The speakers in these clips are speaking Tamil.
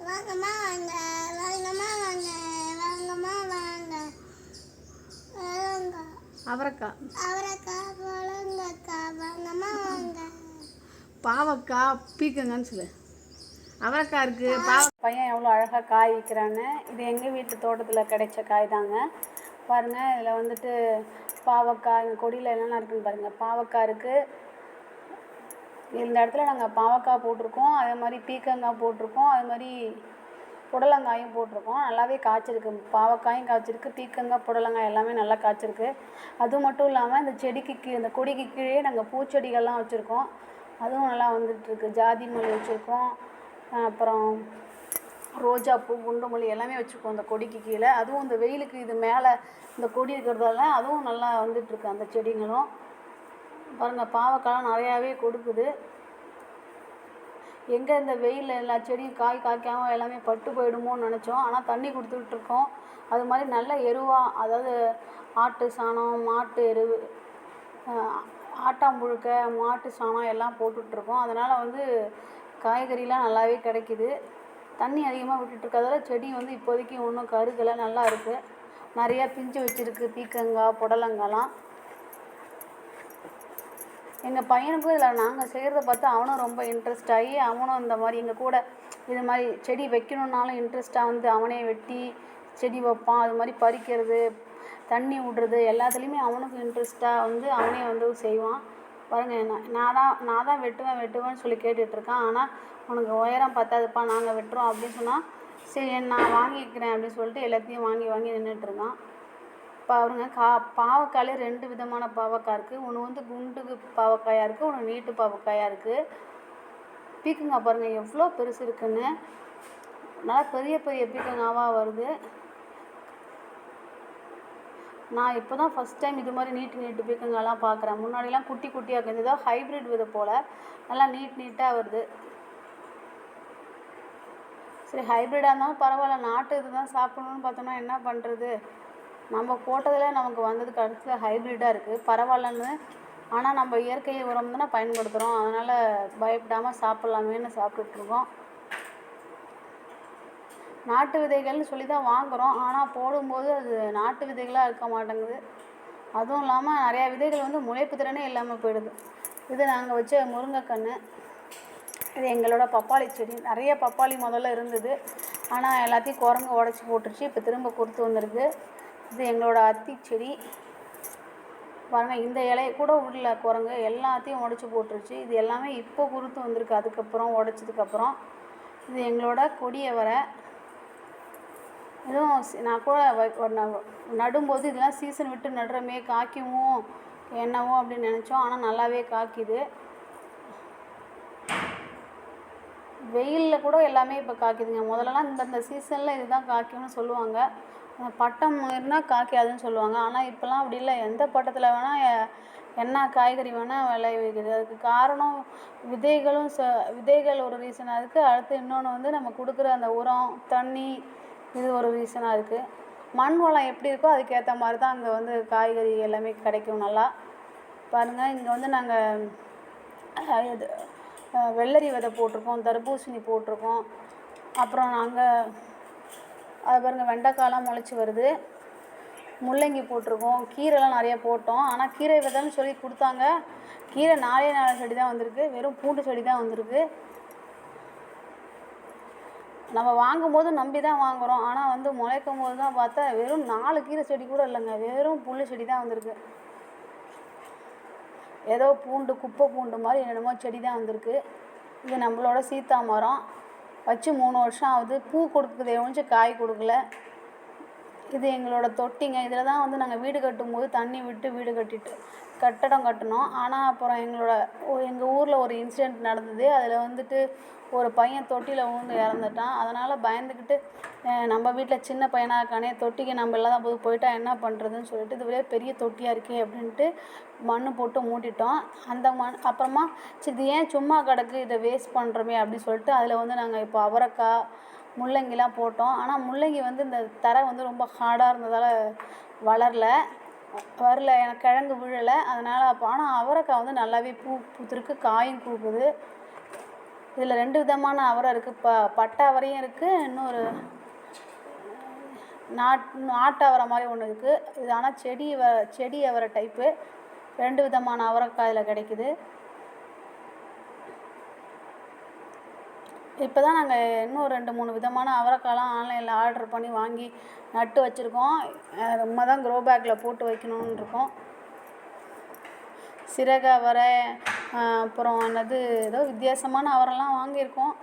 வாங்கம்மா வாங்க, வாங்கம்மா வாங்க, வாங்கம்மா வாங்க. அவரைக்காய், அவரைக்காய், முருங்கைக்காய், வாங்கம்மா வாங்க. பாவக்காய், பீக்கங்கன்னு சொல்லு. அவரைக்காய் இருக்குது. பையன் எவ்வளோ அழகாக காய் விற்கிறான்னு. இது எங்கள் வீட்டு தோட்டத்தில் கிடைச்ச காய் தாங்க. பாருங்கள், இதில் வந்துட்டு பாவக்காய், எங்கள் கொடியில் என்னென்ன இருக்குதுன்னு பாருங்கள். பாவக்காய் இருக்குது. இந்த இடத்துல நாங்கள் பாவக்காய் போட்டிருக்கோம், அதே மாதிரி பீக்கங்காய் போட்டிருக்கோம், அது மாதிரி புடலங்காயும் போட்டிருக்கோம். நல்லாவே காய்ச்சிருக்கு. பாவக்காயும் காய்ச்சிருக்கு, பீக்கங்காய், புடலங்காய் எல்லாமே நல்லா காய்ச்சிருக்கு. அது மட்டும் இல்லாமல் இந்த செடிக்கு இந்த கொடிக்கு கீழே நாங்கள் பூச்செடிகள்லாம் வச்சுருக்கோம். அதுவும் நல்லா வந்துட்டுருக்கு. ஜாதி மல்லி வச்சுருக்கோம், அப்புறம் ரோஜாப்பூ, குண்டுமல்லி எல்லாமே வச்சுருக்கோம் அந்த கொடிக்கு கீழே. அதுவும் இந்த வெயிலுக்கு இது மேலே இந்த கொடி இருக்கிறதால அதுவும் நல்லா வந்துட்டுருக்கு அந்த செடிங்களும். பாருங்கள், பாவக்காய்லாம் நிறையாவே கொடுக்குது. எங்கே இந்த வெயிலில் எல்லா செடியும் காய்க்காமல் எல்லாமே பட்டு போயிடுமோன்னு நினச்சோம். ஆனால் தண்ணி கொடுத்துட்ருக்கோம். அது மாதிரி நல்ல எருவாக, அதாவது ஆட்டு சாணம், மாட்டு எருவு, ஆட்டாம்புழுக்கை, மாட்டு சாணம் எல்லாம் போட்டுட்ருக்கோம். அதனால் வந்து காய்கறிலாம் நல்லாவே கிடைக்கிது. தண்ணி அதிகமாக விட்டுட்ருக்கறதால செடி வந்து இப்போதைக்கு ஒன்றும் கருகலை, நல்லா இருக்குது. நிறையா பிஞ்சு வச்சுருக்கு பீக்கங்காய், புடலங்காய்லாம். எங்கள் பையனுக்கும் இதில் நாங்கள் செய்கிறத பார்த்து அவனும் ரொம்ப இன்ட்ரெஸ்ட் ஆகி அவனும் இந்த மாதிரி எங்கள் கூட இது மாதிரி செடி வைக்கணுன்னாலும் இன்ட்ரெஸ்ட்டாக வந்து அவனே வெட்டி செடி வைப்பான். அது மாதிரி பறிக்கிறது, தண்ணி விட்றது எல்லாத்துலேயுமே அவனுக்கு இன்ட்ரெஸ்ட்டாக வந்து அவனே வந்து செய்வான். பாருங்கள், நான் தான் வெட்டுவேன்னு சொல்லி கேட்டுட்ருக்கான். ஆனால் உனக்கு உயரம் பத்தாதுப்பா, நாங்கள் வெட்டுறோம் அப்படின்னு சொன்னால் சரி நான் வாங்கிக்கிறேன் அப்படின்னு சொல்லிட்டு எல்லாத்தையும் வாங்கி நின்றுட்டுருக்கான். பாருங்க, பாவக்காயிலே 2 விதமான பாவக்காய் இருக்குது. ஒன்று வந்து குண்டு பாவக்காயாக இருக்குது, ஒன்று நீட்டு பாவக்காயாக இருக்குது. பீக்கங்காய் பாருங்கள் எவ்வளோ பெருசு இருக்குன்னு. நல்லா பெரிய பெரிய பீக்கங்காவாக வருது. நான் இப்போ தான் ஃபஸ்ட் டைம் இது மாதிரி நீட்டு பீக்கங்காய்லாம் பார்க்குறேன். முன்னாடிலாம் குட்டி குட்டியாக இருக்குது. ஏதோ ஹைப்ரிட் விதை போல் நல்லா நீட்டாக வருது. சரி, ஹைப்ரிடாக இருந்தாலும் பரவாயில்ல, நாட்டு இது தான் சாப்பிடணுன்னு பார்த்தோம்னா என்ன பண்ணுறது. நம்ம போட்டதில் நமக்கு வந்ததுக்கு அடுத்து ஹைப்ரிட்டாக இருக்குது, பரவாயில்லன்னு. ஆனால் நம்ம இயற்கை உரம் தானே பயன்படுத்துகிறோம், அதனால் பயப்படாமல் சாப்பிட்லாமேன்னு சாப்பிட்டுட்ருக்கோம். நாட்டு விதைகள்னு சொல்லி தான் வாங்குகிறோம், ஆனால் போடும்போது அது நாட்டு விதைகளாக இருக்க மாட்டேங்குது. அதுவும் இல்லாமல் நிறையா விதைகள் வந்து முளைப்பு திறனே இல்லாமல் போயிடுது. இது நாங்கள் வச்ச முருங்கைக்கன்று. இது எங்களோட பப்பாளி செடி. நிறைய பப்பாளி முதல்ல இருந்தது, ஆனால் எல்லாத்தையும் குரங்கு உடச்சி போட்டுருச்சு. இப்போ திரும்ப கொடுத்து வந்திருக்கு. இது எங்களோட அத்தி செடி. பாருங்கள், இந்த இலையை கூட உள்ள குரங்கு எல்லாத்தையும் உடச்சி போட்டுருச்சு. இது எல்லாமே இப்போ குருத்து வந்திருக்கு, அதுக்கப்புறம் உடச்சதுக்கப்புறம். இது எங்களோட கொடியவரை. இதுவும் நான் கூட நடும்போது இதெல்லாம் சீசன் விட்டு நடுறமே, காய்க்குமோ என்னவோ அப்படின்னு நினச்சோம். ஆனால் நல்லாவே காய்க்குது. வெயிலில் கூட எல்லாமே இப்போ காய்க்குதுங்க. முதல்லலாம் இந்தந்த சீசனில் இதுதான் காய்க்கும்னு சொல்லுவாங்க. பட்டம் இருந்தால் காய்க்காதுன்னு சொல்லுவாங்க. ஆனால் இப்போலாம் அப்படி இல்லை. எந்த பட்டத்தில் வேணால் என்ன காய்கறி வேணால் விளைவிக்குது. அதுக்கு காரணம் விதைகள் ஒரு ரீசனாக இருக்குது. அடுத்து இன்னொன்று வந்து நம்ம கொடுக்குற அந்த உரம், தண்ணி, இது ஒரு ரீசனாக இருக்குது. மண் வளம் எப்படி இருக்கோ அதுக்கேற்ற மாதிரி தான் அங்கே வந்து காய்கறி எல்லாமே கிடைக்கும் நல்லா. பாருங்கள், இங்கே வந்து நாங்கள் இது வெள்ளரி விதை போட்டிருக்கோம், தர்பூசணி போட்டிருக்கோம். அப்புறம் நாங்கள் அது பாருங்கள், வெண்டைக்காயெலாம் முளைச்சி வருது. முள்ளங்கி போட்டிருக்கோம், கீரைலாம் நிறையா போட்டோம். ஆனால் கீரை விதைன்னு சொல்லி கொடுத்தாங்க. கீரை 4 செடி தான் வந்திருக்கு, வெறும் பூண்டு செடி தான் வந்திருக்கு. நம்ம வாங்கும்போது நம்பி தான் வாங்குகிறோம், ஆனால் வந்து முளைக்கும் போது தான் பார்த்தா வெறும் 4 கீரை செடி கூட இல்லைங்க, வெறும் புல் செடி தான் வந்திருக்கு. ஏதோ குப்பை பூண்டு மாதிரி என்னென்னமோ செடி தான் வந்திருக்கு. இது நம்மளோட சீத்தா மரம், வச்சு 3 வருஷம் ஆகுது. பூ கொடுக்குதே ஒழிஞ்சு காய் கொடுக்கல. இது எங்களோட தொட்டிங்க. இதில் தான் வந்து நாங்கள் வீடு கட்டும்போது தண்ணி விட்டு வீடு கட்டடம் கட்டினோம். ஆனால் அப்புறம் எங்கள் ஊரில் ஒரு இன்சிடெண்ட் நடந்தது. அதில் வந்துட்டு ஒரு பையன் தொட்டியில் விழுந்து இறந்துட்டான். அதனால் பயந்துக்கிட்டு நம்ம வீட்டில் சின்ன பையனாக இருக்கானே, தொட்டிக்கு நம்ம இல்லாத போது போயிட்டா என்ன பண்ணுறதுன்னு சொல்லிட்டு இதுவே பெரிய தொட்டியாக இருக்கே அப்படின்ட்டு மண் போட்டு மூட்டிட்டோம். அந்த மண் அப்புறமா சரி இது ஏன் சும்மா கிடக்கு, இதை வேஸ்ட் பண்ணுறோமே அப்படின்னு சொல்லிட்டு அதில் வந்து நாங்கள் இப்போ அவரைக்காய், முள்ளங்கிலாம் போட்டோம். ஆனால் முள்ளங்கி வந்து இந்த தரை வந்து ரொம்ப ஹார்டாக இருந்ததால் வரல, எனக்கு கிழங்கு விழலை. அதனால் ஆனால் அவரைக்காய் வந்து நல்லாவே பூ பூத்துருக்கு, காயும் கொடுக்குது. இதில் 2 விதமான அவரை இருக்குது. பட்டை அவரையும் இருக்குது, இன்னொரு நாட்டு அவரை மாதிரி ஒன்று இருக்குது. இது ஆனால் செடி அவரை டைப்பு. 2 விதமான அவரைக்காய் இதில் கிடைக்குது. இப்போ தான் நாங்கள் இன்னும் 2-3 விதமான அவரைக்காய்லாம் ஆன்லைனில் ஆர்டர் பண்ணி வாங்கி நட்டு வச்சுருக்கோம். ரொம்ப தான் க்ரோ பேக்கில் போட்டு வைக்கணும்னு இருக்கோம். சிறகு அவரை, அப்புறம் ஏதோ வித்தியாசமான அவரெல்லாம் வாங்கியிருக்கோம்.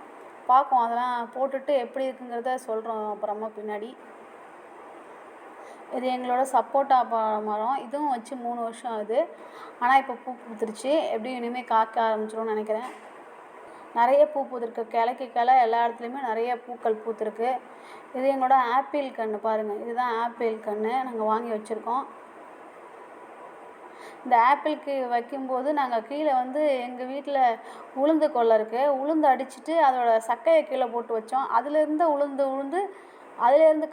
பார்ப்போம், அதெல்லாம் போட்டுட்டு எப்படி இருக்குங்கிறத சொல்கிறோம் அப்புறமா பின்னாடி. இது எங்களோட சப்போட்டா மரம். இதுவும் வச்சு 3 வருஷம் ஆகுது. ஆனால் இப்போ பூ பூத்துருச்சு. எப்படியும் இனிமேல் காய்க்க ஆரம்பிச்சிடும்னு நினைக்கிறேன். நிறைய பூ பூத்துருக்கு. கிளைக்கு கிளை எல்லா இடத்துலையுமே நிறைய பூக்கள் பூத்துருக்கு. இது எங்களோட ஆப்பிள் கன்று பாருங்கள். இதுதான் ஆப்பிள் கன்று நாங்கள் வாங்கி வச்சுருக்கோம். இந்த ஆப்பிளுக்கு வைக்கும்போது நாங்கள் கீழே எங்கள் வீட்டில் உளுந்து கொல்லை இருக்குது. உளுந்து அடிச்சுட்டு அதோட சக்கையை கீழே போட்டு வச்சோம். அதுலேருந்து உளுந்து அதுலேருந்து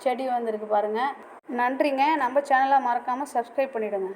செடி வந்திருக்கு பாருங்கள். நன்றிங்க. நம்ம சேனலை மறக்காமல் சப்ஸ்கிரைப் பண்ணிவிடுங்க.